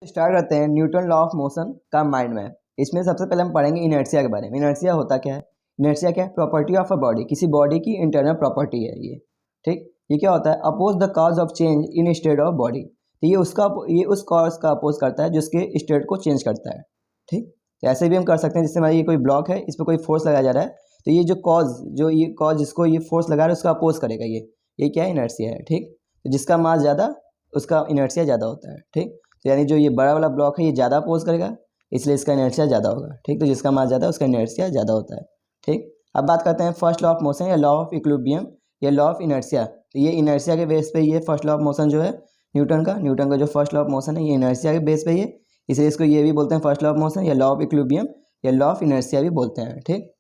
Start करते हैं Newton law of motion का माइंड मैप। इसमें सबसे पहले हम पढ़ेंगे इनर्शिया के बारे में। इनर्शिया होता क्या है? इनर्शिया क्या है? प्रॉपर्टी ऑफ अ बॉडी, किसी बॉडी की इंटरनल प्रॉपर्टी है ये। ठीक, ये क्या होता है? Oppose the cause of change in state of body. तो ये उस कॉज का अपोज करता है जिसके स्टेट को चेंज करता है। ठीक, तो ऐसे भी हम कर सकते हैं। जिससे हमारा ये कोई ब्लॉक है, इस पर कोई फोर्स लगाया जा रहा है, तो ये कॉज जिसको ये फोर्स लगा रहा है उसका अपोज करेगा। ये क्या है? इनर्शिया है। ठीक, तो जिसका मास ज़्यादा उसका इनर्शिया ज़्यादा होता है। ठीक, तो यानी जो ये बड़ा वाला ब्लॉक है ये ज़्यादा अपोज करेगा, इसलिए इसका इनर्शिया ज़्यादा होगा। ठीक, तो जिसका मास ज़्यादा है उसका इनर्शिया ज़्यादा होता है। ठीक, अब बात करते हैं फर्स्ट लॉ ऑफ मोशन या लॉ ऑफ इक्विलिब्रियम या लॉ ऑफ इनर्शिया। तो ये इनर्शिया के बेस पे ये फर्स्ट लॉ ऑफ मोशन जो है न्यूटन का जो फर्स्ट लॉ ऑफ मोशन है ये इनर्शिया के बेस पे ये, इसलिए इसको ये भी बोलते हैं फर्स्ट लॉ ऑफ मोशन या लॉ ऑफ इक्विलिब्रियम या लॉ ऑफ इनर्शिया भी बोलते हैं। ठीक,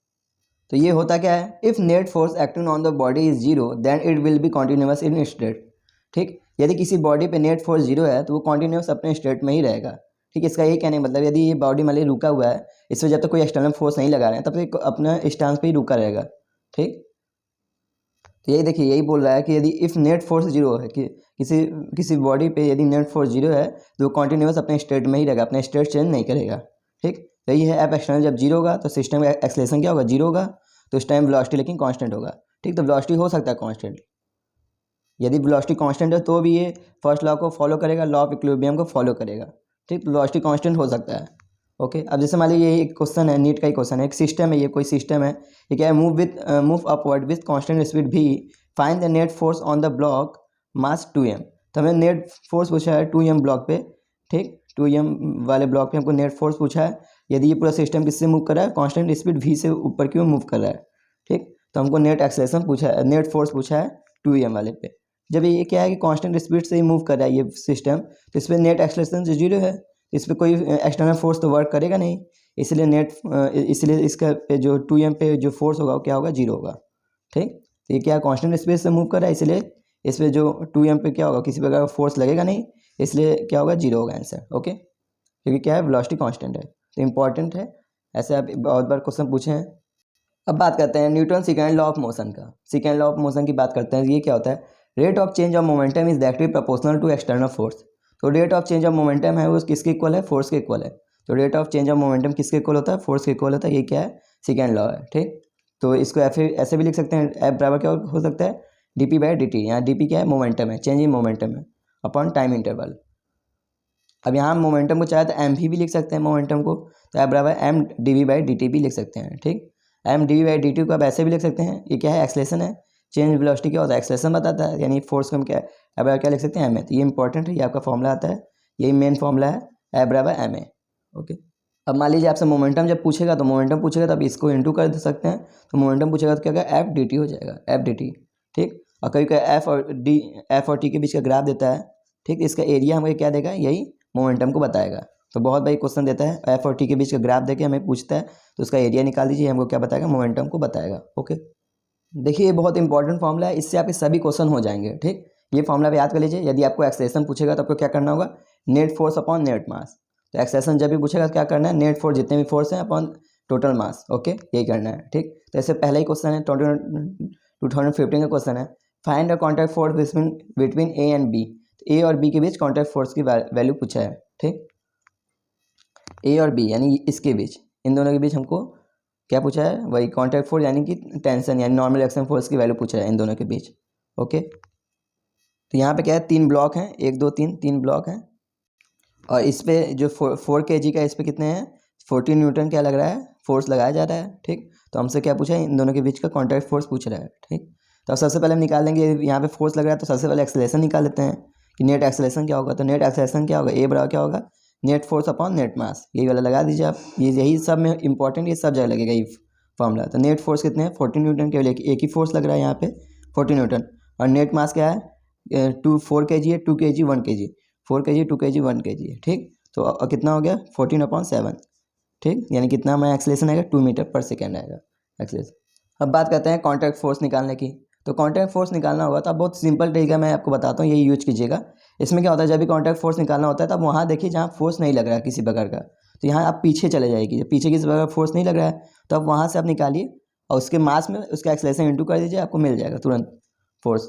तो ये होता क्या है? If net force acting on the body is zero then it will be continuous in state. ठीक, यदि किसी बॉडी पे नेट फोर्स जीरो है तो वो कॉन्टिन्यूअस अपने स्टेट में ही रहेगा। ठीक, इसका यही कहने का मतलब यदि ये बॉडी मान लीजिए रुका हुआ है, इसमें जब तक कोई एक्सटर्नल फोर्स नहीं लगा रहे हैं तब तक अपने स्टांस पे ही रुका रहेगा। ठीक, तो यही देखिए, यही बोल रहा है कि यदि इफ़ नेट फोर्स जीरो है कि किसी बॉडी पे यदि नेट फोर्स जीरो है तो वो कॉन्टिन्यूअस अपने स्टेट में ही रहेगा, अपने स्टेट चेंज नहीं करेगा। ठीक, तो यही है एफ एक्सटर्नल जब जीरो होगा तो सिस्टम का एक्सेलरेशन क्या होगा? जीरो होगा, तो उस टाइम वेलोसिटी लेकिन कांस्टेंट होगा। ठीक, तो वेलोसिटी हो सकता है कांस्टेंट, यदि वेलोसिटी कांस्टेंट है तो भी ये फर्स्ट लॉ को फॉलो करेगा, लॉ ऑफ इक्विलिब्रियम को फॉलो करेगा। ठीक, वेलोसिटी कांस्टेंट हो सकता है। ओके, अब जैसे मान लीजिए ये एक क्वेश्चन है, नीट का ही क्वेश्चन है, एक सिस्टम है, ये कोई सिस्टम है, ये क्या है? Move upward with constant speed v, find the net force on the block mass 2m। तो हमें नेट फोर्स पूछा है 2m ब्लॉक पे। ठीक, 2m वाले ब्लॉक पे हमको नेट फोर्स पूछा है। यदि ये पूरा सिस्टम किससे मूव कर रहा है? कांस्टेंट स्पीड v से ऊपर क्यों मूव कर रहा है। ठीक, तो हमको नेट एक्सेलरेशन पूछा है, नेट फोर्स पूछा है 2m वाले पे। जब ये क्या है कि कांस्टेंट स्पीड से ही मूव कर रहा है ये सिस्टम, तो इस पर नेट एक्सेलरेशन जीरो है, इस पर कोई एक्सटर्नल फोर्स तो वर्क करेगा नहीं, इसलिए इसका पे जो 2m पे जो फोर्स होगा वो क्या होगा? जीरो होगा। ठीक, तो ये क्या कांस्टेंट स्पीड से मूव कर रहा है, इसलिए इस पर जो 2m पे क्या होगा? किसी प्रकार का फोर्स लगेगा नहीं, इसलिए क्या होगा? जीरो होगा आंसर। ओके, क्योंकि क्या है? वेलोसिटी कांस्टेंट है, तो इंपॉर्टेंट है। ऐसे आप बहुत बार क्वेश्चन पूछे हैं। अब बात करते हैं Newton second law of motion का। सेकेंड लॉ ऑफ मोशन की बात करते हैं। ये क्या होता है? Rate of change of momentum is directly proportional to external force. तो rate of change of momentum है वो किसके इक्वल है? फोर्स के इक्वल है। तो rate of change of momentum किसके इक्वल होता है? फोर्स के इक्वल होता है। ये क्या है? सेकेंड लॉ है। ठीक, तो इसको ऐसे भी लिख सकते हैं, एफ बराबर क्या हो सकता है? dp by dt। यहाँ dp क्या है? मोमेंटम है, चेंज इन मोमेंटम है अपॉन टाइम इंटरवल। अब यहाँ मोमेंटम को चाहे तो एम भी लिख सकते हैं मोमेंटम को, तो एफ बराबर एम dv बाई dt भी लिख सकते हैं। ठीक, एम dv बाई dt को आप ऐसे भी लिख सकते हैं। ये क्या है? एक्सेलरेशन है, चेंज वेलोसिटी क्या होता है? एक्सेलरेशन बताता है, यानी फोर्स को हम क्या एफ बराबर क्या लिख सकते हैं? M A. तो ये इंपॉर्टेंट है, ये आपका फॉर्मूला आता है, यही मेन फॉर्मूला है, एफ बराबर एम ए। ओके, अब मान लीजिए आपसे मोमेंटम जब पूछेगा तो अब इसको इंटू कर दे सकते हैं, तो मोमेंटम पूछेगा तो क्या होगा? एफ dt हो जाएगा, एफ dt। ठीक, और कभी कभी एफ और टी के बीच का ग्राफ देता है। ठीक, इसका एरिया हमें क्या देगा? यही मोमेंटम को बताएगा। तो बहुत भाई क्वेश्चन देता है, एफ और टी के बीच का ग्राफ देके हमें पूछता है, तो उसका एरिया निकाल दीजिए, हमको क्या बताएगा? मोमेंटम को बताएगा। ओके, देखिए ये बहुत इंपॉर्टेंट फॉर्मूला है, इससे आपके सभी क्वेश्चन हो जाएंगे। ठीक, ये फॉर्मूला भी याद कर लीजिए। यदि आपको एक्सेलरेशन पूछेगा तो आपको क्या करना होगा? नेट फोर्स अपॉन नेट मास। तो एक्सेलरेशन जब भी पूछेगा तो क्या करना है? नेट फोर्स जितने भी फोर्स हैं अपॉन टोटल मास। ओके, यही करना है। ठीक, तो ऐसे पहला ही क्वेश्चन है 2015 का क्वेश्चन है, find the contact force between A and B. A और बी के बीच कॉन्टैक्ट फोर्स की वैल्यू पूछा है। ठीक, ए और बी यानी इसके बीच, इन दोनों के बीच हमको क्या पूछा है? वही कॉन्टैक्ट फोर्स यानी कि टेंशन यानी नॉर्मल एक्शन फोर्स की वैल्यू पूछा है इन दोनों के बीच। ओके, तो यहाँ पे क्या है? 3 ब्लॉक हैं, 1 2 3 ब्लॉक हैं, और इस पे जो 4 kg का, इस पे कितने हैं? 14 न्यूटन क्या लग रहा है? फोर्स लगाया जा रहा है। ठीक, तो हमसे क्या पूछा है? इन दोनों के बीच का कॉन्टैक्ट फोर्स पूछ रहा है। ठीक, तो सबसे पहले हम निकाल लेंगे, यहाँ पे फोर्स लग रहा है तो सबसे पहले एक्सेलरेशन निकाल लेते हैं कि नेट एक्सेलरेशन क्या होगा। तो नेट एक्सेलरेशन क्या होगा? ए बराबर क्या होगा? नेट फोर्स अपॉन नेट मास। यही वाला लगा दीजिए आप, यही सब में इंपॉर्टेंट, ये सब जगह लगेगा ये फॉर्मूला। तो नेट फोर्स कितने हैं? 14 न्यूटन, केवल एक ही फोर्स लग रहा है यहाँ पे 14 न्यूटन, और नेट मास क्या है? 4 kg है, 2 kg 1 kg, 4 kg 2 kg 1 kg है। ठीक, तो कितना हो गया? 14/7। ठीक, यानी कितना हमारा एक्सेलरेशन आएगा? 2 मीटर पर सेकेंड आएगा एक्सेलरेशन। अब बात करते हैं कॉन्टैक्ट फोर्स निकालने की। तो कॉन्टैक्ट फोर्स निकालना होगा तो अब बहुत सिंपल तरीका मैं आपको बताता हूँ, यही यूज कीजिएगा। इसमें क्या होता है? जब भी कॉन्टैक्ट फोर्स निकालना होता है तब वहाँ देखिए जहाँ फोर्स नहीं लग रहा है किसी प्रकार का, तो यहाँ आप पीछे चले जाएगी, जब पीछे किसी प्रकार का फोर्स नहीं लग रहा है तो अब वहाँ से आप निकालिए और उसके मास में उसका एक्सेलरेशन इंटू कर दीजिए, आपको मिल जाएगा तुरंत फोर्स।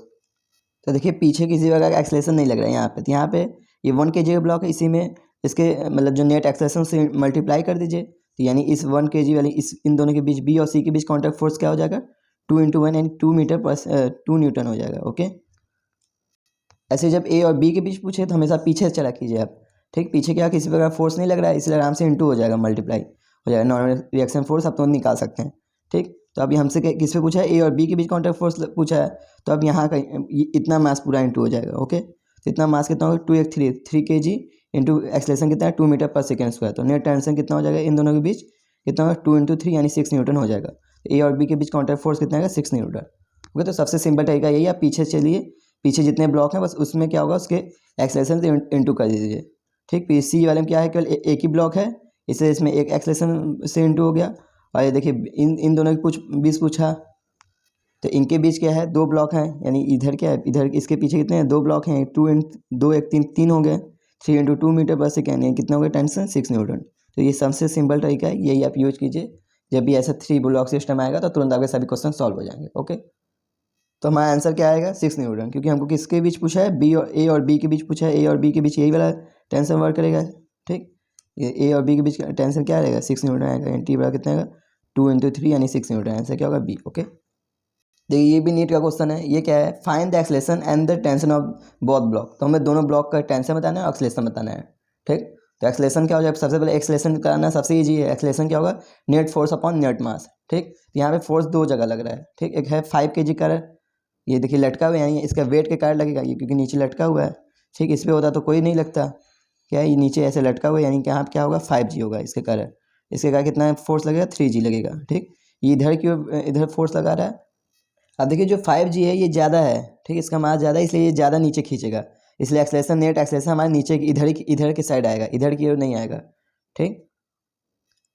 तो देखिए पीछे किसी प्रकार का एक्सेलरेशन नहीं लग रहा है यहाँ पे, तो यहाँ पे ये 1 kg का ब्लॉक है, इसी में इसके मतलब जो नेट एक्सेलेरेशन से मल्टीप्लाई कर दीजिए, तो यानी इस 1 kg वाली इन दोनों के बीच बी और सी के बीच कॉन्टैक्ट फोर्स क्या हो जाएगा 2 × 1 यानी 2 मीटर पर 2 न्यूटन हो जाएगा। ओके, ऐसे जब ए और बी के बीच पूछे तो हमेशा पीछे चला कीजिए आप, ठीक। पीछे क्या किसी प्रकार फोर्स नहीं लग रहा है, इसलिए आराम से इंटू हो जाएगा, मल्टीप्लाई हो जाएगा, नॉर्मल रिएक्शन फोर्स आप तो निकाल सकते हैं, ठीक। तो अभी हमसे किस पे पूछा है, ए और बी के बीच कॉन्टैक्ट फोर्स पूछा है, तो अब यहाँ का इतना मास पूरा इंटू हो जाएगा। ओके, तो इतना मास कितना होगा 2 × 3 kg इंटू एक्सेलेरेशन कितना है 2 मीटर पर सेकेंड स्क्वायर, तो नेट टेंशन कितना हो जाएगा इन दोनों के बीच कितना होगा 2 × 3 यानी 6 न्यूटन हो जाएगा। ए और बी के बीच कॉन्टैक्ट फोर्स कितना है 6 न्यूटन। ओके, तो सबसे सिंपल तरीका यही है, आप पीछे चलिए, पीछे जितने ब्लॉक हैं बस उसमें क्या होगा उसके एक्सेलेरेशन से इंटू कर दीजिए, ठीक। पी सी वाले में क्या है केवल एक ही ब्लॉक है, इसलिए इसमें एक एक्सेलेरेशन से इंटू हो गया। और ये देखिए इन दोनों के बीच पूछा, तो इनके बीच क्या है 2 ब्लॉक हैं, यानी इधर क्या है, इधर इसके पीछे कितने हैं 2 ब्लॉक हैं, 2 1 3 हो गए, 3 × 2 मीटर पर सेकेंड यानी कितना हो गया टेंशन 6 न्यूटन। तो ये सबसे सिंपल तरीका है, यही आप यूज कीजिए, जब भी ऐसा 3 ब्लॉक सिस्टम आएगा तो तुरंत आपके सभी क्वेश्चन सॉल्व हो जाएंगे। ओके, तो हमारा आंसर क्या आएगा 6 न्यूटन, क्योंकि हमको किसके बीच पूछा है बी और ए और बी के बीच पूछा है, ए और बी के बीच यही वाला टेंशन वर्क करेगा, ठीक। ये ए और बी के बीच टेंशन क्या रहेगा 6 न्यूटन आएगा, एन टी बड़ा कितना आएगा 2 × 3 यानी 6 न्यूटन, आंसर क्या होगा बी। ओके, देखिए ये भी नीट का क्वेश्चन है, ये क्या है find the acceleration and the tension of both block, तो हमें दोनों ब्लॉक का टेंशन बताना है और एक्सेलेरेशन बताना है, ठीक। तो एक्सेलेरेशन क्या हो जाएगा, सबसे पहले एक्सेलेरेशन कराना सबसे ईजी है, एक्सेलेरेशन क्या होगा नेट फोर्स अपॉन नेट मास, ठीक। यहाँ पे फोर्स 2 जगह लग रहा है, ठीक। एक है 5 kg का, ये देखिए लटका हुआ है, यानी इसका वेट के कारण लगेगा, ये क्योंकि नीचे लटका हुआ है, ठीक। इस पर होता तो कोई नहीं लगता, क्या है ये नीचे ऐसे लटका हुआ है, यानी कि यहाँ क्या होगा 5G होगा इसके कारण, इसके कारण कितना फोर्स लगेगा 3G लगेगा, ठीक। ये इधर फोर्स लगा रहा है। अब देखिए जो 5G है ये ज़्यादा है, ठीक, इसका मास ज़्यादा है इसलिए ये ज़्यादा नीचे खींचेगा, इसलिए एक्सेलेरेशन नेट एक्सेलेरेशन हमारे नीचे इधर की साइड आएगा, इधर की ओर नहीं आएगा, ठीक।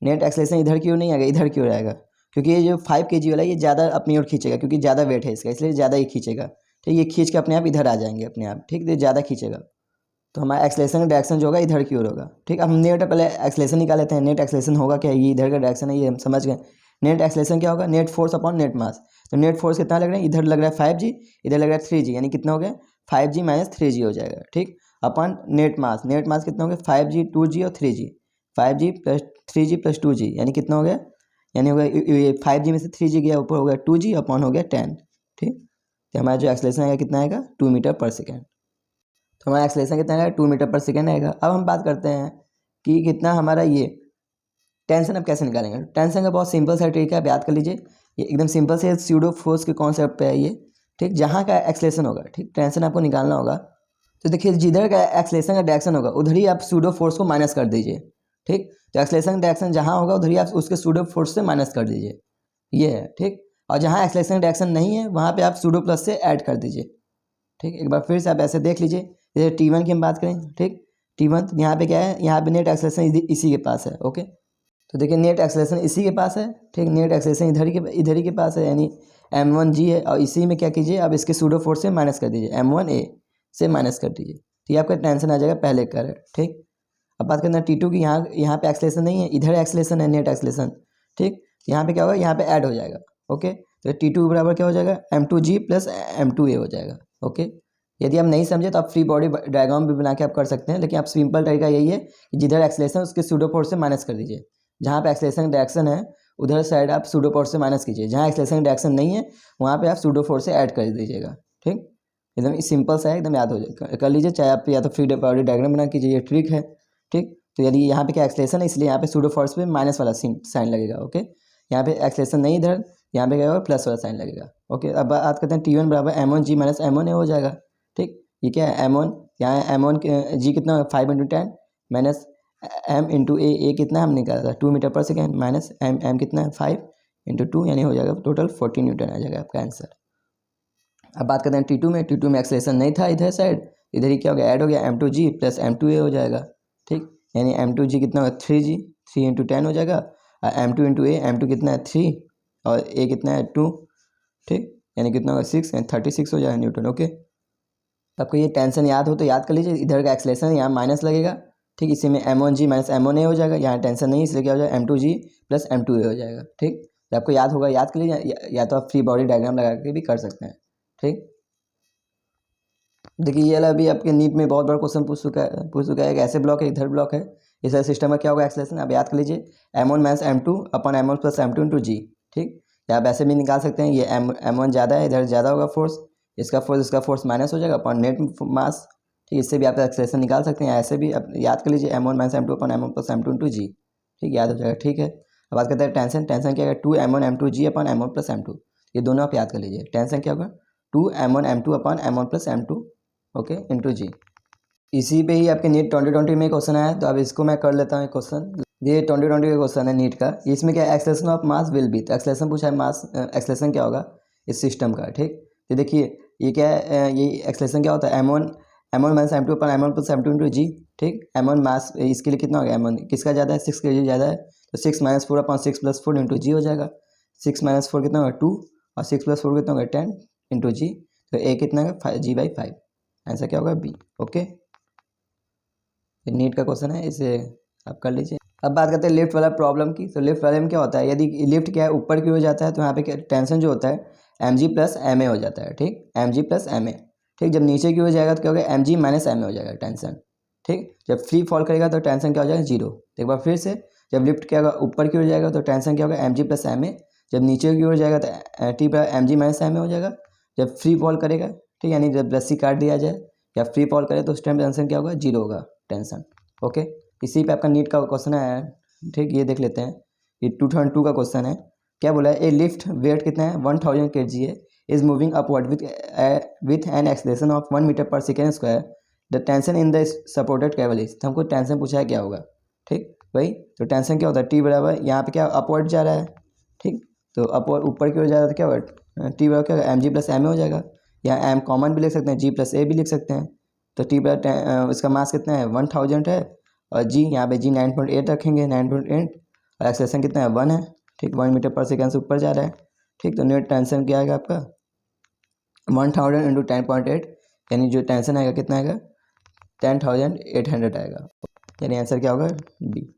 नेट एक्सेलेरेशन इधर की ओर नहीं आएगा, इधर की ओर आएगा, क्योंकि ये जो 5 kg वाला ये ज़्यादा अपनी ओर खींचेगा, क्योंकि ज़्यादा वेट है इसका, इसलिए ज़्यादा ही खींचेगा, ठीक। ये खींच के अपने आप इधर आ जाएंगे अपने आप, ठीक, ये ज़्यादा खींचेगा, तो हमारा एक्सेलेरेशन का डायरेक्शन जो होगा इधर की ओर होगा, ठीक। अब हम नेट पहले एक्सेलेरेशन निकाल लेते हैं, नेट एक्सेलेरेशन होगा क्या, ये इधर का डायरेक्शन है, ये हम समझ गए। नेट एक्सेलेरेशन क्या होगा नेट फोर्स अपॉन नेट मास, तो नेट फोर्स कितना लग रहा है, इधर लग रहा है 5G, इधर लग रहा है 3G, यानी कितना हो गया 5G - 3G हो जाएगा, ठीक। अपॉन नेट मास कितना हो गया 5G 2G और 3G, 5G + 3G + 2G यानी कितना हो गया, यानी हो गया ये 5G में से 3G गया ऊपर हो गया 2G अपॉन हो गया 10, ठीक। तो हमारा जो एक्सेलेरेशन आएगा कितना आएगा 2 मीटर पर सेकेंड, तो हमारा एक्सेलेरेशन कितना आएगा 2 मीटर पर सेकेंड आएगा। अब हम बात करते हैं कि कितना हमारा ये टेंशन अब कैसे निकालेंगे। टेंशन का बहुत सिंपल सा ट्रिक है, आप याद कर लीजिए, ये एकदम सिंपल से स्यूडो फोर्स के कॉन्सेप्ट पे है ये, ठीक। जहाँ का एक्सेलेरेशन होगा, ठीक, टेंशन आपको निकालना होगा, तो देखिए जिधर का एक्सेलेरेशन का डायरेक्शन होगा उधर ही आप स्यूडो फोर्स को माइनस कर दीजिए, ठीक। तो एक्सेलेरेशन का डायरेक्शन जहाँ होगा उधर ही आप उसके स्यूडो फोर्स से माइनस कर दीजिए, ये है, ठीक। और जहाँ एक्सेलेरेशन का डायरेक्शन नहीं है वहाँ पर आप स्यूडो प्लस से ऐड कर दीजिए, ठीक। एक बार फिर से आप ऐसे देख लीजिए, जैसे T1 की हम बात करें, ठीक, T1 यहाँ पे क्या है, यहाँ पे नेट एक्सेलेरेशन इसी के पास है। ओके, तो देखिए नेट एक्सेलेरेशन इसी के पास है, ठीक, नेट एक्सेलेरेशन इधर ही के पास है, यानी m1g है, और इसी में क्या कीजिए अब इसके सूडो फोर्स से माइनस कर दीजिए, m1a से माइनस कर दीजिए, तो ये आपका टेंशन आ जाएगा पहले का, ठीक। अब बात करना T2 की, यहाँ पे एक्सेलेरेशन नहीं है, इधर एक्सेलेरेशन है नेट एक्सेलेरेशन, ठीक। यहाँ पे क्या होगा, यहाँ पे ऐड हो जाएगा। ओके, तो T2 बराबर क्या हो जाएगा m2g + m2a हो जाएगा। ओके, यदि आप नहीं समझे तो आप फ्री बॉडी डायग्राम भी बना के आप कर सकते हैं, लेकिन आप सिंपल तरीका यही है कि जिधर एक्सेलेरेशन उसके सूडो फोर्स से माइनस कर दीजिए, जहाँ पे एक्सेलेरेशन डायरेक्शन है उधर साइड आप सूडो फोर्स से माइनस कीजिए, जहाँ एक्सेलेरेशन डायरेक्शन नहीं है वहाँ पे आप सूडो फोर्स से ऐड कर दीजिएगा, ठीक। एकदम सिंपल सा है, एकदम याद हो जाए कर लीजिए, चाहे आप या तो फ्री बॉडी डायग्राम बना कीजिए, ये ट्रिक है, ठीक। तो यदि यहाँ पे क्या एक्सेलेरेशन है इसलिए यहाँ पे सूडो फोर्स पे माइनस वाला साइन लगेगा। ओके, यहाँ पे एक्सेलेरेशन नहीं इधर, यहाँ पे क्या होगा प्लस वाला साइन लगेगा। ओके, अब बात करते हैं T1 बराबर m1g - m1a हो जाएगा, ठीक। ये क्या है m1, यहाँ m1 g कितना 5 × 10 माइनस m × a कितना हम निकाला था 2 metre per second, minus m कितना है 5 × 2 यानी हो जाएगा टोटल 14 न्यूटन आ जाएगा आपका आंसर। अब बात करते हैं T2 में, T2 में एक्सेलेरेशन नहीं था इधर साइड, इधर ही क्या हो गया ऐड हो गया m2g + m2a हो जाएगा, ठीक। यानी m2g कितना होगा 3g, 3 × 10 हो जाएगा, और m2 × a, m2 कितना है 3 और a कितना है 2, ठीक। यानी कितना होगा 6, यानी 36 हो जाएगा न्यूटन। ओके, आपको ये टेंशन याद हो तो याद कर लीजिए, इधर का एक्सेलेरेशन यहाँ माइनस लगेगा, ठीक। इसी में m1g - m1a हो जाएगा, यहाँ टेंशन नहीं इसलिए क्या हो जाएगा m2g + m2a हो जाएगा, ठीक। तो आपको याद होगा याद कर लीजिए, या तो आप फ्री बॉडी डायग्राम लगा के भी कर सकते हैं, ठीक। देखिए ये वाला अभी आपके नीट में बहुत बड़ा क्वेश्चन पूछ चुका है। एक ऐसे ब्लॉक है, इधर ब्लॉक है, इस सिस्टम में क्या होगा एक्सेलेरेशन, आप याद कर लीजिए m1 माइनस m2 अपन m1 प्लस m2 इंटू जी। ठीक, या आप ऐसे भी निकाल सकते हैं, ये m1 ज़्यादा है, इधर ज़्यादा होगा फोर्स, इसका फोर्स माइनस हो जाएगा अपन नेट मास। ठीक, इससे भी आप एक्सेलेरेशन निकाल सकते हैं। ऐसे भी आप याद कर लीजिए m1 माइनस m2 अपन m1 प्लस m2 इंटू जी। ठीक, याद हो जाएगा। ठीक है, अब बात करते हैं टेंशन। टेंशन क्या है, 2m1 m2 जी अपन m1 प्लस m2, ये दोनों आप याद कर लीजिए। टेंशन क्या होगा, 2m1 m2 अपन m1 plus m2 okay into g. इसी पे ही आपके नीट 2020 में क्वेश्चन आया, तो अब इसको मैं कर लेता हूँ क्वेश्चन। ये 2020 का क्वेश्चन है नीट का। इसमें क्या acceleration of mass will be, तो एक्सेलेरेशन पूछा है, मास एक्सेलेरेशन क्या होगा इस सिस्टम का। ठीक, तो देखिए ये क्या है, ये एक्सेलेरेशन क्या होता है, m1 माइनस m2 पर m1 प्लस m2 इंटू जी। ठीक, m1 मास इसके लिए कितना हो गया, m1 किसका ज़्यादा है, 6 के जी ज़्यादा है, तो 6 माइनस 4 अपॉन 6 प्लस 4 इंटू जी हो जाएगा। 6 माइनस 4 कितना होगा 2, और 6 प्लस 4 कितना होगा 10 इंटू जी, तो ए कितना होगा g/5। आंसर क्या होगा बी। ओके, नीट का क्वेश्चन है, इसे आप कर लीजिए। अब बात करते हैं लिफ्ट वाला प्रॉब्लम की। तो लिफ्ट वाले में क्या होता है, यदि लिफ्ट क्या है ऊपर की हो जाता है तो यहाँ पे क्या टेंशन जो होता है mg प्लस ma हो जाता है। ठीक, mg प्लस ma। ठीक, जब नीचे की हो जाएगा तो क्या होगा mg माइनस ma हो जाएगा टेंशन। ठीक, जब फ्री फॉल करेगा तो टेंशन क्या हो जाएगा 0। एक बार फिर से, जब लिफ्ट क्या होगा ऊपर की हो जाएगा तो टेंशन क्या होगा mg प्लस ma, जब नीचे की हो जाएगा तो t पर mg माइनस ma हो जाएगा। जब फ्री फॉल करेगा, ठीक, यानी जब रस्सी काट दिया जाए या फ्री फॉल करे तो उस टाइम टेंशन क्या होगा 0 होगा टेंशन। ओके, इसी पे आपका नीट का क्वेश्चन है। ठीक, ये देख लेते हैं, ये 2002 का क्वेश्चन है। क्या बोला है, ए लिफ्ट वेट कितना है 1000 kg है, is moving upward with an acceleration of 1 metre per second square, the tension in the supported cable is. तो हमको टेंशन पूछा है क्या होगा। ठीक भाई, तो टेंशन क्या होता है, टी बराबर यहाँ पे क्या अपवर्ड जा रहा है। ठीक, तो अपवर्ड ऊपर की ओर जा रहा है तो क्या होगा टी बराबर क्या होगा mg प्लस ma हो जाएगा। यहाँ m कॉमन भी लिख सकते हैं, g प्लस a भी लिख सकते हैं। तो टी बराबर इसका मास कितना है 1000 है, और जी यहाँ पे जी 9.8 रखेंगे, 9.8, और एक्सेलेरेशन कितना है 1 है। ठीक, 1 मीटर पर सेकेंड से ऊपर जा रहा है। ठीक, तो नेट टेंशन क्या आएगा आपका 1000 इंटू 10.8, यानी जो टेंशन आएगा कितना आएगा 10,800 आएगा। यानी आंसर क्या होगा बी।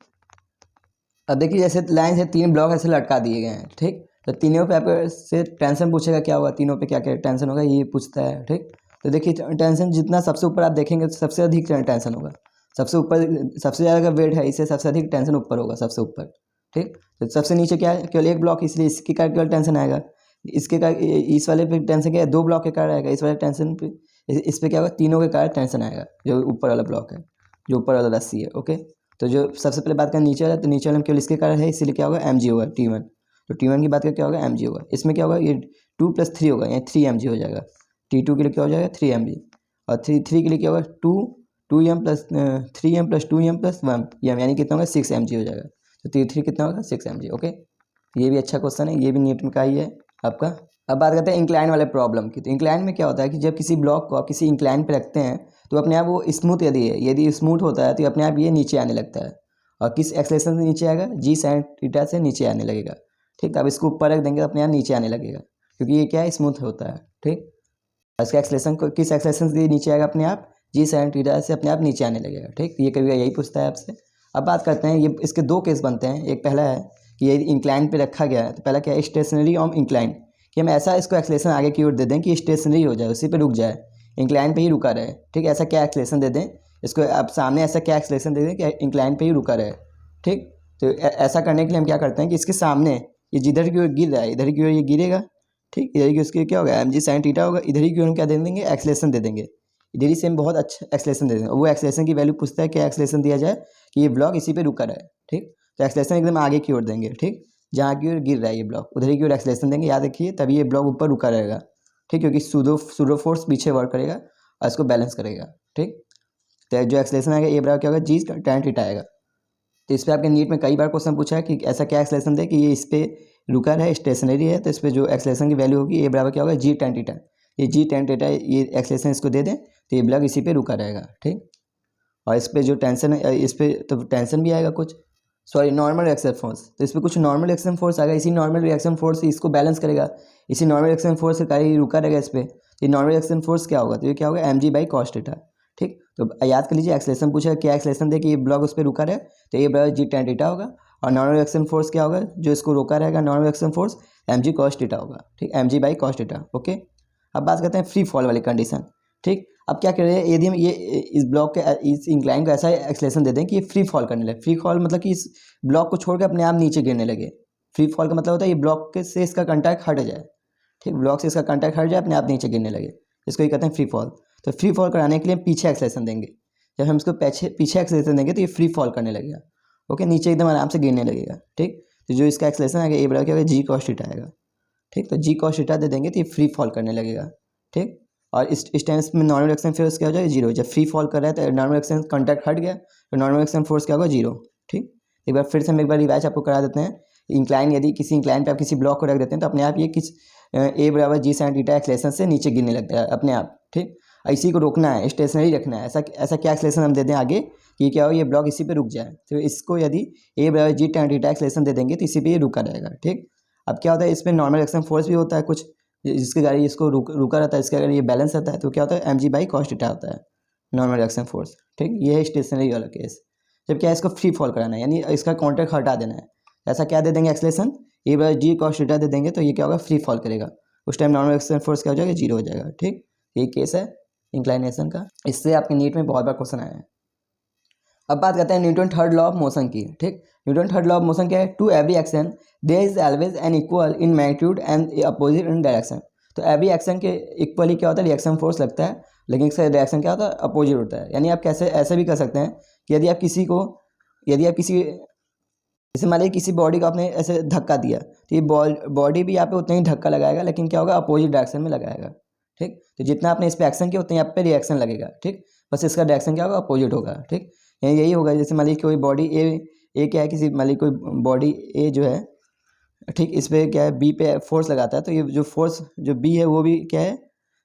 अब देखिए जैसे लाइन से 3 ब्लॉक ऐसे लटका दिए गए हैं। ठीक, तो तीनों पे आपको से टेंशन पूछेगा क्या होगा, तीनों पे क्या क्या टेंशन होगा ये पूछता है। ठीक, तो देखिए टेंशन जितना सबसे ऊपर आप देखेंगे तो सबसे अधिक टेंशन होगा, सबसे ऊपर सबसे ज़्यादा वेट है, इससे सबसे अधिक टेंशन ऊपर होगा सबसे ऊपर। ठीक, तो सबसे नीचे क्या है केवल एक ब्लॉक, इसलिए इसके कारण केवल टेंशन आएगा। इसके कारण इस वाले पे टेंशन क्या है 2 ब्लॉक के कारण आएगा, इस वाले टेंशन पे इस पे क्या होगा तीनों के कारण टेंशन आएगा, जो ऊपर वाला ब्लॉक है, जो ऊपर वाला रस्सी है। ओके, तो जो सबसे पहले बात करें नीचे वाला, तो नीचे वाला में केवल इसके कारण है, इसीलिए क्या होगा mg होगा T1। तो T1 की बात करें क्या होगा mg होगा। इसमें क्या होगा ये 2 + 3 होगा, यानी 3 mg हो जाएगा। T2 के लिए क्या हो जाएगा 3 mg, और 3 के लिए क्या होगा 2m plus 3m plus 2m plus 1m, यानी कितना होगा 6 mg हो जाएगा। तो T3 कितना होगा 6 mg। ओके, ये भी अच्छा क्वेश्चन है, ये भी नीट में का ही है आपका। अब बात करते हैं इंक्लाइन वाले प्रॉब्लम की। तो इंक्लाइन में क्या होता है कि जब किसी ब्लॉक को आप किसी इंक्लाइन पे रखते हैं तो अपने आप वो स्मूथ यदि स्मूथ होता है तो अपने आप ये नीचे आने लगता है। और किस एक्सेलेरेशन से नीचे आएगा g sin थीटा से नीचे आने लगेगा। ठीक, तो अब इसको ऊपर रख देंगे अपने आप नीचे आने लगेगा, क्योंकि ये क्या है स्मूथ होता है। ठीक, इसका एक्सेलेरेशन को किस एक्सेलेरेशन से नीचे आएगा अपने आप g sin थीटा से अपने आप नीचे आने लगेगा। ठीक, ये कभी यही पूछता है आपसे। अब बात करते हैं ये इसके 2 केस बनते हैं। एक पहला है कि ये इंक्लाइन पे रखा गया है, तो पहला क्या है स्टेशनरी ऑन इंक्लाइन, कि हम ऐसा इसको एक्सेलेरेशन आगे की ओर दे दें कि स्टेशनरी हो जाए, उसी पे रुक जाए, इंक्लाइन पे ही रुका रहे। ठीक, ऐसा क्या एक्सेलेरेशन दे दें इसको, आप सामने ऐसा क्या एक्सेलेरेशन दे दें कि इंक्लाइन पे ही रुका रहे। ठीक, तो ऐसा करने के लिए हम क्या करते हैं कि इसके सामने ये जिधर की ओर गिर रहा है इधर की ओर ये गिरेगा। ठीक, इधर की उसके क्या होगा mg sin थीटा होगा, इधर ही की ओर हम क्या दे देंगे एक्सेलेरेशन दे देंगे, इधर ही से हम बहुत अच्छा एक्सेलेरेशन दे देंगे। वो एक्सेलेरेशन की वैल्यू पूछता है क्या एक्सेलेरेशन दिया जाए कि ये ब्लॉक इसी पे रुका रहे। ठीक, तो एक्सेलेरेशन एकदम आगे की ओर देंगे। ठीक, जहाँ की ओर गिर रहा है ये ब्लॉक उधर की ओर एक्सेलेरेशन देंगे, याद रखिए, तभी ये ब्लॉक ऊपर रुका रहेगा। ठीक, क्योंकि सूडो फोर्स पीछे वर्क करेगा और इसको बैलेंस करेगा। ठीक, तो जो एक्सेलेरेशन आएगा ये बराबर क्या होगा g tan थीटा आएगा। तो इस पर आपके नीट में कई बार क्वेश्चन पूछा है कि ऐसा क्या एक्सेलेरेशन दे कि ये इस पर रुका है स्टेशनरी है, तो इस पर जो एक्सेलेरेशन की वैल्यू होगी ये बराबर क्या होगा g tan थीटा। ये g tan थीटा ये एक्सेलेरेशन इसको दे दें तो ये ब्लॉक इसी पे रुका रहेगा। ठीक, और इस पर जो टेंशन है इस पर तो टेंशन भी आएगा कुछ, सॉरी नॉर्मल रिएक्शन फोर्स, तो इस पर कुछ नॉर्मल रिएक्शन फोर्स आएगा, इसी नॉर्मल रिएक्शन फोर्स से इसको बैलेंस करेगा, इसी नॉर्मल रिएक्शन फोर्स से कहीं रुका रहेगा इस पर। ये नॉर्मल रिएक्शन फोर्स क्या होगा, तो ये क्या होगा mg/cos थीटा। ठीक, तो याद कर लीजिए एक्सेलेरेशन पूछा क्या एक्सेलेरेशन दे कि ये ब्लॉक उस पर रुका रहे, तो ये बराबर g tan थीटा होगा, और नॉर्मल रिएक्शन फोर्स क्या होगा जो इसको रोका रहेगा normal reaction force mg cos theta होगा। ठीक, mg/cos थीटा। ओके, अब बात करते हैं फ्री फॉल वाली कंडीशन। ठीक, अब क्या कर रहे हैं, यदि हम ये इस ब्लॉक के इस इंक्लाइन को ऐसा एक्सलेशन दे दें कि ये फ्री फॉल करने लगे। फ्री फॉल मतलब कि इस ब्लॉक को छोड़ के अपने आप नीचे गिरने लगे। फ्री फॉल का मतलब होता है ये ब्लॉक के से इसका कॉन्टैक्ट हट जाए, ठीक, ब्लॉक से इसका कॉन्टैक्ट हट जाए, अपने आप नीचे गिरने लगे, इसको ये कहते हैं फ्री फॉल। तो फ्री फॉल कराने के लिए पीछे एक्सलेशन देंगे। जब हम इसको पीछे एक्सलेशन देंगे तो ये फ्री फॉल करने लगेगा। ओके, नीचे एकदम आराम से गिरने लगेगा। ठीक, तो जो इसका एक्सलेशन आएगा ए बराबर क्या होगा, जी कॉस थीटा आएगा। ठीक, तो जी कॉस थीटा दे देंगे तो ये फ्री फॉल करने लगेगा। ठीक, और इस टाइम में नॉर्मल एक्शन फोर्स क्या हो जाएगा, जीरो। जब फ्री फॉल कर रहा है तो नॉर्मल एक्शन कॉन्टैक्ट हट गया तो नॉर्मल एक्शन फोर्स क्या होगा, जीरो। ठीक, एक बार फिर से हम एक बार रिवाइज आपको करा देते हैं। इंक्लाइन, यदि किसी इंक्लाइन पे आप किसी ब्लॉक को रख देते हैं तो अपने आप ये किस ए बराबर जी साइन थीटा एक्सलेशन से नीचे गिरने लगता है अपने आप। ठीक, इसी को रोकना है, स्टेशनरी रखना है। ऐसा क्या एक्सलेशन हम दे दें आगे कि क्या हो, ये ब्लॉक इसी पे रुक जाए। तो इसको यदि ए बराबर जी tan थीटा एक्सलेशन दे देंगे तो इसी पे ये रुका रहेगा। ठीक, अब क्या होता है, इसमें नॉर्मल एक्शन फोर्स भी होता है कुछ, जिसके गाड़ी इसको रुका रहता है, इसके अगर ये बैलेंस रहता है तो क्या होता है, mg बाई कॉस थीटा होता है नॉर्मल एक्शन फोर्स। ठीक, ये है स्टेशनरी वाला केस। जब क्या है, इसको फ्री फॉल कराना है, यानी इसका कॉन्टैक्ट हटा देना है। ऐसा क्या दे देंगे acceleration, a by g cos theta दे देंगे तो ये क्या होगा, फ्री फॉल करेगा। उस टाइम नॉर्मल एक्शन फोर्स क्या हो जाएगा, जीरो हो जाएगा। ठीक, ये केस है इंक्लाइनेशन का। इससे आपके नीट में बहुत बार क्वेश्चन आया है। अब बात करते हैं Newton third law of motion की। ठीक, Newton third law of motion क्या है, to every action there is always an equal in magnitude and opposite in direction. तो एवरी एक्शन के इक्वली क्या होता है, रिएक्शन फोर्स लगता है, लेकिन इसका रिएक्शन क्या होता है, अपोजिट होता है। यानी आप कैसे ऐसे भी कर सकते हैं कि यदि आप किसी जैसे मान लीजिए किसी बॉडी को आपने ऐसे धक्का दिया तो ये बॉडी भी यहाँ पे उतना ही धक्का लगाएगा, लेकिन क्या होगा, अपोजिट डायरेक्शन में लगाएगा। ठीक, तो जितना आपने इस पे एक्शन किया उतना यहाँ पे रिएक्शन लगेगा। ठीक, बस इसका डायरेक्शन क्या होगा, अपोजिट होगा। ठीक, यही होगा। जैसे मान लीजिए कोई बॉडी ए क्या है, किसी मान लीजिए कोई बॉडी ए जो है, ठीक, इस पर क्या है, बी पे फोर्स लगाता है, तो ये जो फोर्स जो बी है वो भी क्या है,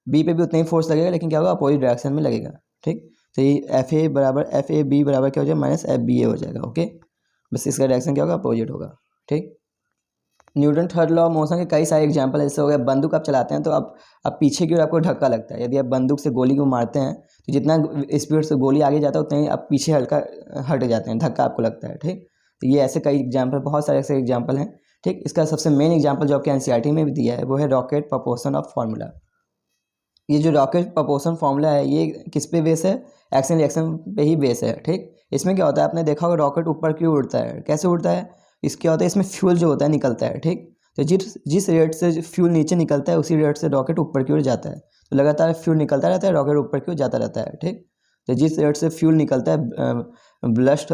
बी पे भी उतना ही फोर्स लगेगा, लेकिन क्या होगा, अपोजिट डायरेक्शन में लगेगा। ठीक, तो ये एफ ए बी बराबर क्या हो जाएगा, माइनस एफ बी ए हो जाएगा। ओके, बस इसका डायरेक्शन क्या होगा, अपोजिट होगा। ठीक, Newton third law of motion के कई सारे एग्जांपल ऐसे हो गए। बंदूक आप चलाते हैं तो आप पीछे की ओर आपको धक्का लगता है। यदि आप बंदूक से गोली को मारते हैं तो जितना स्पीड से गोली आगे जाता है उतना ही आप पीछे हल्का हट जाते हैं, धक्का आपको लगता है। ठीक, तो ये ऐसे कई एग्जाम्पल, बहुत सारे ऐसे एग्जाम्पल हैं। ठीक, इसका सबसे मेन एग्जाम्पल जो आपके एनसीईआरटी में भी दिया है वो है रॉकेट प्रपोर्शन ऑफ फार्मूला। ये जो रॉकेट प्रपोर्शन फार्मूला है ये किस पे बेस है, एक्शन रिएक्शन पे ही बेस है। ठीक, इसमें क्या होता है, आपने देखा होगा रॉकेट ऊपर क्यों उड़ता है, कैसे उड़ता है, इसके क्या होता है, इसमें फ्यूल जो होता है निकलता है। ठीक, तो जिस रेट से फ्यूल नीचे निकलता है उसी रेट से रॉकेट ऊपर की ओर जाता है। तो लगातार फ्यूल निकलता रहता है, रॉकेट ऊपर की ओर जाता रहता है। ठीक, तो जिस रेट से फ्यूल निकलता है, ब्लस्ट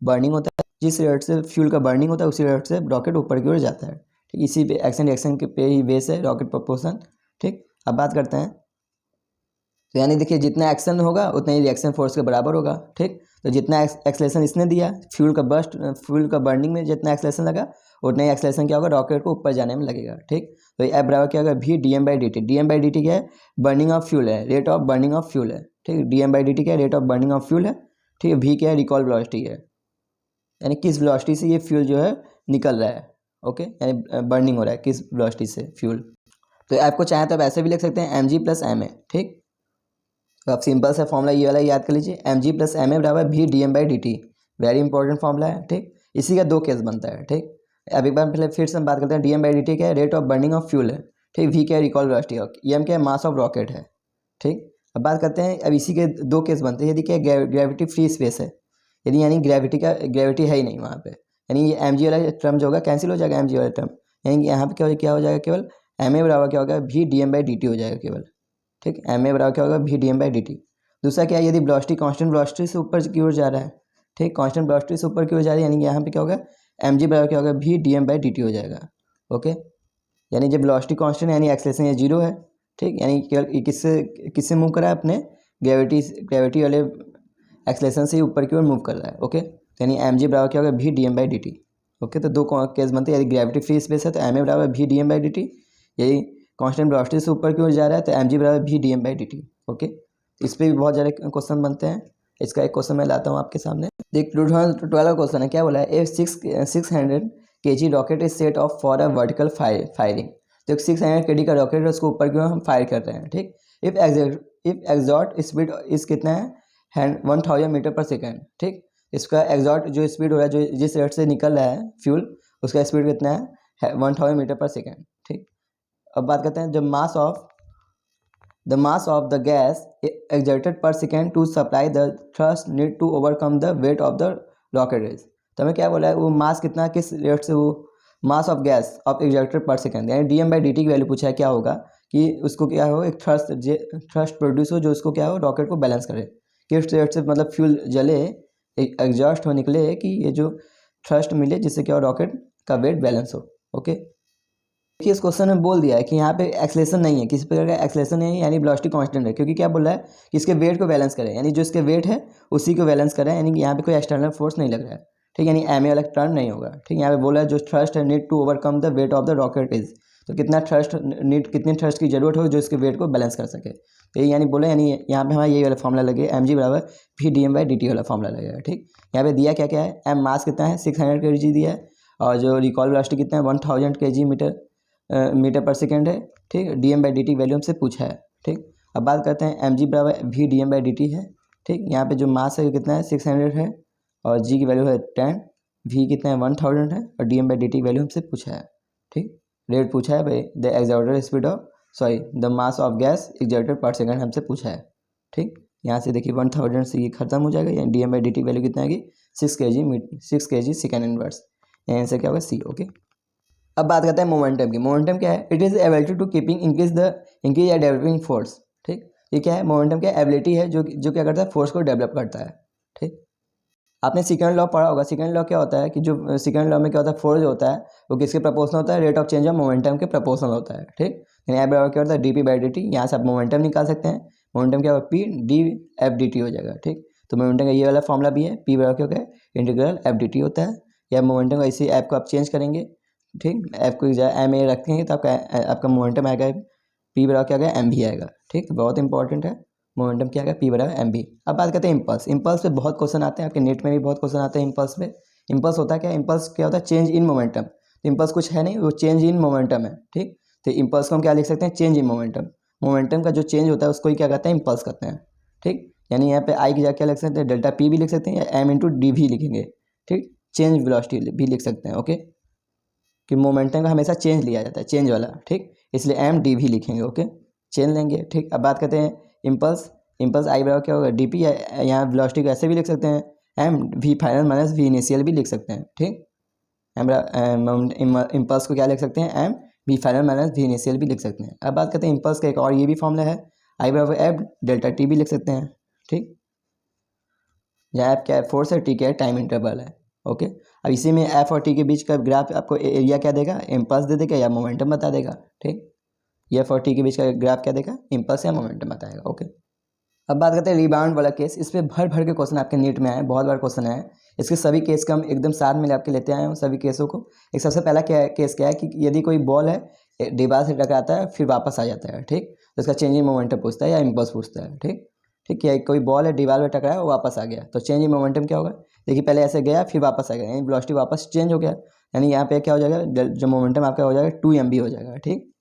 बर्निंग होता है, जिस रेट से फ्यूल का बर्निंग होता है उसी रेट से रॉकेट ऊपर की ओर जाता है। ठीक, इसी पे एक्शन रिएक्शन के पे ही बेस है रॉकेट प्रपोर्शन। ठीक, अब बात करते हैं, तो यानी देखिए जितना एक्शन होगा उतना ही रिएक्शन फोर्स के बराबर होगा। ठीक, तो जितना एक्सलेशन इसने दिया, फ्यूल का बर्निंग में जितना एक्सलेशन लगा उतना ही एक्सलेशन क्या होगा, रॉकेट को ऊपर जाने में लगेगा। ठीक, तो ये एफ बराबर क्या होगा, V D M by D T. D M by D T क्या है, बर्निंग ऑफ फ्यूल है, rate of burning of fuel है। ठीक, D M by D T क्या है, rate of burning of fuel है। ठीक है, भी क्या है, रिकॉल वेलोसिटी है, यानी किस वेलोसिटी से ये फ्यूल जो है निकल रहा है। ओके, यानी बर्निंग हो रहा है किस वेलोसिटी से फ्यूल। तो आपको चाहे तो आप ऐसे भी लिख सकते हैं, M G plus M A. ठीक, तो आप सिंपल सा फॉर्मूला ये वाला याद कर लीजिए, M G plus M A बराबर V D M by D T. Very important formula है। ठीक, इसी का दो केस बनता है। ठीक, अब एक बार पहले फिर से हम बात करते हैं, D M by D T क्या है, rate of burning of fuel है। ठीक, वी क्या है, रिकॉल वेलोसिटी, एम क्या है, मास ऑफ रॉकेट है। ठीक, अब बात करते हैं, अब इसी के दो केस बनते हैं, यदि क्या ग्रेविटी फ्री स्पेस है, यदि यानी ग्रेविटी है ही नहीं वहाँ पे, यानी ये एम जी वाला टर्म जो होगा कैंसिल हो जाएगा, एम जी वाला टर्म, यानी कि यहाँ पे क्या हो जाएगा, केवल एम ए बराबर क्या होगा, V D M by D T हो जाएगा केवल। ठीक, एम ए बराबर क्या होगा, V D M by D T. दूसरा क्या है, यदि वेलोसिटी कांस्टेंट वेलोसिटी से ऊपर की ओर जा रहा है, ठीक, कांस्टेंट वेलोसिटी से ऊपर की ओर जा रही है, यानी कि यहाँ पे क्या होगा, एम जी बराबर क्या होगा, V D M by D T हो जाएगा। ओके, यानी जब वेलोसिटी कांस्टेंट यानी एक्सेलेरेशन ये जीरो है। ठीक, यानी केवल किससे मूव कर रहा है, अपने ग्रेविटी वाले एक्सेलेरेशन से ही ऊपर की ओर मूव कर रहा है। ओके, तो यानी एम जी बराबर क्या होगा, V D M by D T. Okay, तो दो केस बनते हैं, यदि ग्रेविटी फ्री स्पेस है तो एम ए बराबर V D M by D T, यदि कांस्टेंट वेलोसिटी से ऊपर की ओर जा रहा है तो एम जी बराबर V D M by D T. Okay, इस पर भी बहुत ज़्यादा क्वेश्चन बनते हैं। इसका एक क्वेश्चन मैं लाता हूँ आपके सामने। देख 2012 क्वेश्चन है, क्या बोला है, ए 600 kg rocket is set of for a vertical firing. तो एक 600 kg का रॉकेट है, उसको ऊपर की ओर हम फायर कर रहे हैं। ठीक, इफ एग्जॉट स्पीड इस कितना है, 1000 मीटर पर सेकेंड। ठीक, इसका एग्जॉट जो स्पीड हो रहा है, जो जिस रेट से निकल रहा है फ्यूल, उसका स्पीड कितना है 1000 मीटर पर सेकेंड। ठीक, अब बात करते हैं, जब mass of the mass of the gas exerted per second to supply the thrust need to overcome the weight of the rocket is. तो हमें क्या बोला है, वो मास कितना, किस रेट से, वो mass of gas off exerted per second, यानी dm/dt की वैल्यू पूछा है, क्या होगा कि उसको क्या हो, एक थ्रस्ट प्रोड्यूस हो जो उसको क्या हो, रॉकेट को बैलेंस करे, किस रेट से मतलब फ्यूल जले, एक एग्जॉस्ट हो निकले कि ये जो थ्रस्ट मिले जिससे क्या हो, रॉकेट का वेट बैलेंस हो। ओके, देखिए इस क्वेश्चन में बोल दिया है कि यहाँ पे एक्सेलेरेशन नहीं है, किसी प्रकार का एक्सेलेरेशन नहीं है, यानी वेलोसिटी कांस्टेंट है, क्योंकि क्या बोल रहा है कि इसके वेट को बैलेंस करें, यानी जो इसके वेट है उसी को बैलेंस करें, यानी कि यहाँ पे कोई एक्सटर्नल फोर्स नहीं लग रहा है, ठीक, यानी एम ए वाला टर्म नहीं होगा, ठीक। यहाँ पे बोला है जो थ्रस्ट है need to overcome the weight of the rocket is, तो कितना थ्रस्ट नीड, कितने थ्रस्ट की जरूरत हो जो इसके वेट को बैलेंस कर सके, तो ये यानी बोला, यानी यहाँ पे हमारा ये वाला फॉर्मूला लगे, mg बराबर v/dm/dt वाला फॉर्मूला लगेगा, ठीक। यहाँ पे दिया क्या क्या है, एम मास कितना है 600 kg दिया है, और जो रिकॉल वेलोसिटी कितना है 1000 kg मीटर पर सेकेंड है, ठीक। dm/dt वैल्यू हमसे पूछा है, ठीक। अब बात करते हैं mg बराबर v/dm/dt है, ठीक। यहाँ पे जो मास है कितना है 600 है, और g की वैल्यू है 10, v कितना है 1000 है, और dm/dt वैल्यू हमसे पूछा है, ठीक। रेट पूछा है भाई, the exerted speed of the mass of gas exerted per second हमसे पूछा है, ठीक। यहाँ से देखिए 1000 से ये खत्म हो जाएगा, यानी dm/dt वैल्यू कितना आएगी 6 kg सेकेंड इनवर्स, यहाँ से क्या होगा c। ओके, अब बात करते हैं मोमेंटम की। मोमेंटम क्या है, it is ability to keeping increase या डेवलपिंग फोर्स, ठीक। ये क्या है, मोमेंटम क्या एबिलिटी है जो क्या करता है, फोर्स को डेवलप करता है, ठीक। आपने सेकंड लॉ पढ़ा होगा, सेकंड लॉ क्या होता है कि जो सेकंड लॉ में क्या होता है, फोर्स जो होता है वो किसके प्रोपोर्शनल होता है, rate of change of momentum के प्रोपोर्शनल होता है, ठीक। यानी बराबर क्या होता है dp/dt, यहाँ से आप मोमेंटम निकाल सकते हैं, मोमेंटम क्या होगा p/df/dt हो जाएगा, ठीक। तो मोमेंटम का ये वाला फॉर्मूला भी है, p बराबर क्या होगा इंटीग्रल f/dt होता है, या मोमेंटम का इसी ऐप को आप चेंज करेंगे, ठीक। एफ को एम ए रखेंगे तो आपका मोमेंटम आएगा p बराबर क्या आएगा mv आएगा, ठीक। बहुत इंपॉर्टेंट है, मोमेंटम क्या आएगा p बराबर mv। अब बात करते हैं इम्पल्स। इम्पल्स पे बहुत क्वेश्चन आते हैं, आपके नेट में भी बहुत क्वेश्चन आते हैं इम्पल्स पे। इम्पल्स होता है क्या, इम्पल्स क्या होता है चेंज इन मोमेंटम, तो इम्पल्स कुछ है नहीं, वो चेंज इन मोमेंटम है, ठीक। तो इम्पल्स को हम क्या लिख सकते हैं, चेंज इन मोमेंटम, मोमेंटम का जो चेंज होता है उसको ही क्या कहते हैं, इम्पल्स कहते हैं, ठीक। यानी यहाँ पे आई की जगह क्या लिख सकते हैं, डेल्टा p भी लिख सकते हैं, या m/d भी लिखेंगे, ठीक। चेंज वेलोसिटी भी लिख सकते हैं, ओके, कि मोमेंटम का हमेशा चेंज लिया जाता है, चेंज वाला, ठीक, इसलिए m/d भी लिखेंगे, ओके, चेंज लेंगे, ठीक। अब बात करते हैं इम्पल्स। इम्पल्स आई बराबर क्या होगा डी पी, यहाँ वेलोसिटी को ऐसे भी लिख सकते हैं, M V final minus V initial भी लिख सकते हैं, ठीक। इम्पल्स को क्या लिख सकते हैं, M V final minus V initial भी लिख सकते हैं। अब बात करते हैं इम्पल्स का एक और ये भी फॉर्मूला है, आई बराबर एफ डेल्टा टी भी लिख सकते हैं, ठीक। जहाँ एफ क्या है फोर्स है, टी क्या है टाइम इंटरवल है, ओके। अब इसी में एफ और टी के बीच का ग्राफ आपको एरिया क्या देगा, इम्पल्स दे देगा या मोमेंटम बता देगा, ठीक। एफ और टी के बीच का ग्राफ क्या देगा, इम्पल्स या मोमेंटम बताएगा, ओके। अब बात करते हैं रिबाउंड वाला केस। इस पर भर भर के क्वेश्चन आपके नीट में आए, बहुत बार क्वेश्चन आए, इसके सभी केस का हम एकदम साथ में आपके लेते आए हैं सभी केसों को। एक सबसे पहला केस क्या है कि यदि कोई बॉल है दीवार से टकराता है फिर वापस आ जाता है, ठीक, तो इसका चेंज इन मोमेंटम पूछता है या इम्पल्स पूछता है, ठीक। ठीक है, कोई बॉल है दीवार में टकराया वो वापस आ गया, तो चेंज इन मोमेंटम क्या होगा, देखिए पहले ऐसे गया फिर वापस आ गया, यानी वेलोसिटी वापस चेंज हो गया, यानी यहाँ पे क्या हो जाएगा, जो मोमेंटम आपका हो जाएगा 2mv हो जाएगा, ठीक।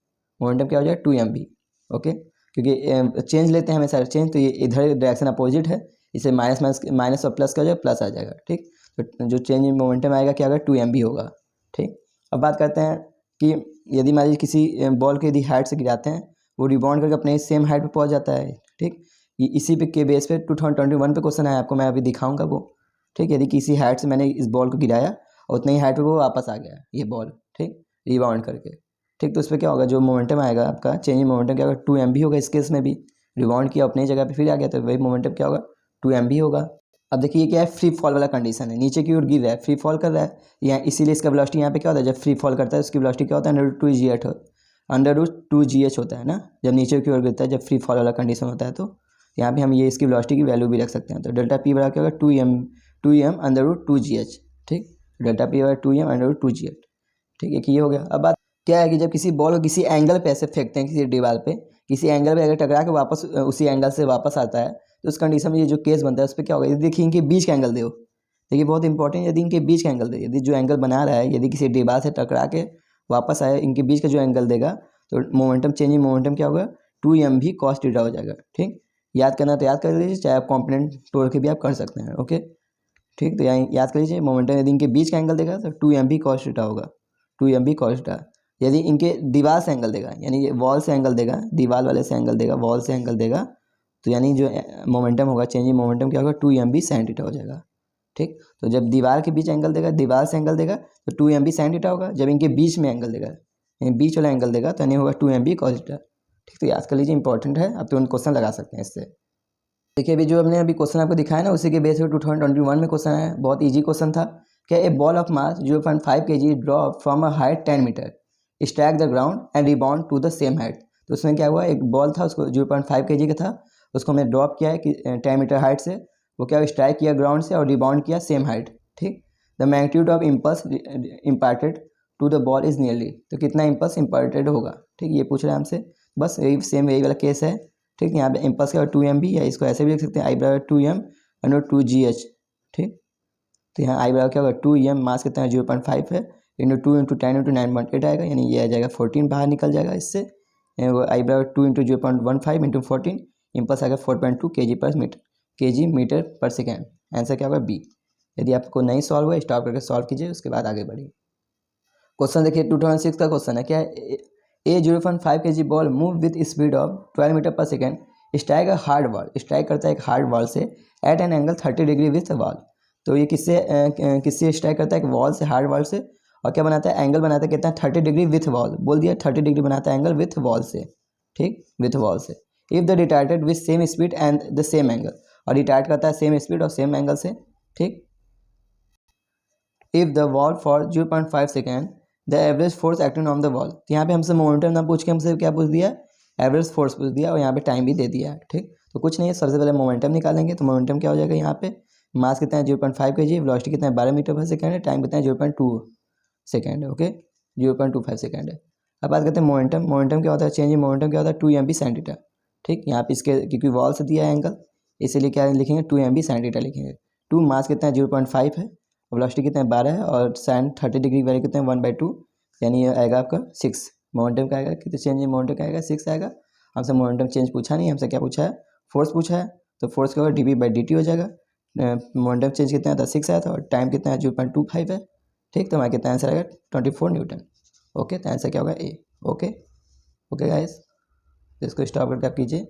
मोमेंटम क्या हो जाएगा 2mv, ओके, क्योंकि चेंज लेते हैं हमेशा चेंज, तो ये इधर डायरेक्शन अपोजिट है, इसे माइनस और प्लस का जो प्लस आ जाएगा, ठीक। तो जो चेंज इन मोमेंटम आएगा क्या होगा 2mv होगा, ठीक। अब बात करते हैं कि यदि मान लीजिए किसी बॉल को यदि हाइट से गिराते हैं वो रिबाउंड करके अपने सेम हाइट पे पहुंच जाता है, ठीक। इसी पे के बेस पे 2021 पे क्वेश्चन आया, आपको मैं अभी दिखाऊंगा वो, ठीक। यदि किसी हाइट से मैंने इस बॉल को गिराया और उतनी ही हाइट पे वो वापस आ गया ये बॉल, ठीक, रिबाउंड करके, ठीक, तो उस पर क्या होगा, जो मोमेंटम आएगा आपका चेंज इन मोमेंटम क्या होगा 2mv होगा। इस केस में भी रिबाउंड किया अपनी जगह पे फिर आ गया तो वही मोमेंटम क्या होगा 2mv होगा। अब देखिए ये क्या है, फ्री फॉल वाला कंडीशन है, नीचे की ओर गिर रहा है, फ्री फॉल कर रहा है यहाँ, इसीलिए इसका वेलोसिटी यहाँ पे क्या होता है, जब फ्री फॉल करता है उसकी वेलोसिटी क्या होता है √2gh होता है ना, जब नीचे की ओर गिरता है, जब फ्री फॉल वाला कंडीशन होता है, तो यहाँ पे हम ये इसकी वेलोसिटी की वैल्यू भी रख सकते हैं, तो डेल्टा पी बराबर क्या होगा 2m √2gh, ठीक, डेल्टा पी बराबर 2m √2gh, ठीक है, कि ये हो गया। अब बात क्या है कि जब किसी बॉल को किसी एंगल पे ऐसे फेंकते हैं, किसी दीवार पे किसी एंगल पे अगर टकरा के वापस उसी एंगल से वापस आता है, तो उस कंडीशन में ये जो केस बनता है उस पर क्या होगा, यदि देखिए इनके बीच का एंगल दो, देखिए बहुत इंपॉर्टेंट, यदि इनके बीच का एंगल दे, यदि जो एंगल बना रहा है यदि किसी दीवार से टकरा के वापस आए इनके बीच का जो एंगल देगा, तो मोमेंटम चेंज इन मोमेंटम क्या होगा 2mv cos थीटा हो जाएगा, ठीक। याद करना तो याद कर लीजिए, चाहे आप कॉम्पोनेंट तोड़ के भी आप कर सकते हैं, ओके, ठीक। तो यहाँ याद कर लीजिए मोमेंटम यदि इनके बीच का एंगल देगा तो 2mv cos थीटा होगा, 2mv cos थीटा। यदि इनके दीवार से एंगल देगा, यानी ये वॉल से एंगल देगा, दीवार वाले से एंगल देगा, वॉल से एंगल देगा, तो यानी जो मोमेंटम होगा, चेंज इन मोमेंटम क्या होगा, 2 mb sin थीटा हो जाएगा। ठीक, तो जब दीवार के बीच एंगल देगा, दीवार से एंगल देगा तो 2 mb sin थीटा होगा। जब इनके बीच में एंगल देगा, यानी बीच वाला एंगल देगा, तो यानी होगा 2 mb cos थीटा। ठीक, तो याद कर लीजिए, इंपॉर्टेंट है, आप तुरंत क्वेश्चन लगा सकते हैं इससे। देखिए अभी जो हमने अभी क्वेश्चन आपको दिखाया ना, उसी के बेस पे 2021 में क्वेश्चन है, बहुत ईजी क्वेश्चन था। क्या a ball of mass 0.5 kg drop from a height 10 metre strike the ground and rebound to the same height. तो उसमें क्या हुआ, एक बॉल था, उसको 0.5 kg का था, उसको हमने ड्रॉप किया है कि 10 मीटर हाइट से, वो क्या स्ट्राइक किया ग्राउंड से और रिबाउंड किया सेम हाइट। ठीक, the magnitude of impulse imparted to the ball is nearly, तो कितना इम्पल्स इम्पार्टेड होगा। ठीक, ये पूछ रहे हैं हमसे, बस यही सेम यही वाला केस है। ठीक, यहाँ पे इम्पल्स का 2 mb, या इसको ऐसे भी लिख सकते हैं I बराबर 2m अंडर 2gh। ठीक, तो यहाँ I बराबर क्या होगा 2m, मास कितना है 0.5 है, इंटू 2 इंटू 10 इंटू 9.8 आएगा, यानी ये आ जाएगा 14 बाहर निकल जाएगा इससे। I बराबर 2 इंटू 0.15 इंटू 14, इम्पल्स आएगा 4.2 kg metre per second. Answer क्या होगा बी। यदि आपको नहीं सॉल्व हुआ, स्टॉप करके सॉल्व कीजिए, उसके बाद आगे बढ़िए। क्वेश्चन देखिए 2006 का क्वेश्चन है, क्या है, a 0.5 kg ball move with speed of 12 metre per second strike a hard ball, strike करता है एक हार्ड बॉल से at an angle 30 degree with wall. तो ये किससे स्ट्राइक करता है, एक वॉल से, हार्ड वॉल से, और क्या बनाता है, एंगल बनाता है कितना, 30 डिग्री विथ वॉल, बोल दिया 30 डिग्री बनाता है एंगल विथ वॉल से। ठीक, विथ वॉल से। If the retarded with same speed and the same angle, और रिटार्ट करता है सेम स्पीड और सेम एंगल से। ठीक, if the wall for 0.5 second the average force acting on the wall. तो यहाँ पे हमसे मोमेंटम ना पूछ के हमसे क्या पूछ दिया, एवरेज फोर्स पूछ दिया, और यहाँ पे टाइम भी दे दिया है। ठीक, तो कुछ नहीं है, सबसे पहले मोमेंटम निकालेंगे। तो मोमेंटम क्या हो जाएगा, यहाँ पे मास कितना है 0.5 kg, वेलोसिटी कितना है 12 मीटर पर सेकेंड है, टाइम कितना है 0.2 सेकेंड है। ओके, 0.25 सेकेंड है। अब बात करते हैं मोमेंटम। मोमेंटम क्या होता है, चेंज इन मोमेंटम क्या होता है, 2 mb sin थीटा। ठीक, यहाँ पे इसके क्योंकि वॉल से दिया है एंगल, इसीलिए क्या लिखेंगे 2 mb sin थीटा लिखेंगे। 2 मास कितना है 0.5 है, वेलोसिटी कितना है 12 है, और sin 30 डिग्री वैल्यू कितना है 1/2, यानी ये आएगा आपका 6। मोमेंटम का आएगा कितना, चेंज इन मोमेंटम का आएगा 6 आएगा। हमसे मोमेंटम चेंज पूछा नहीं, हमसे क्या पूछा है, फोर्स पूछा है। तो फोर्स क्या होगा dv/dt हो जाएगा। मोमेंटम चेंज कितना आता है 6 आया था, और टाइम कितना है 0.25 है। ठीक, तो हमारा कितना आंसर आएगा 24 न्यूटन। ओके, तो आंसर क्या होगा ए। ओके ओके गाइस, इसको स्टॉप करके आप कीजिए।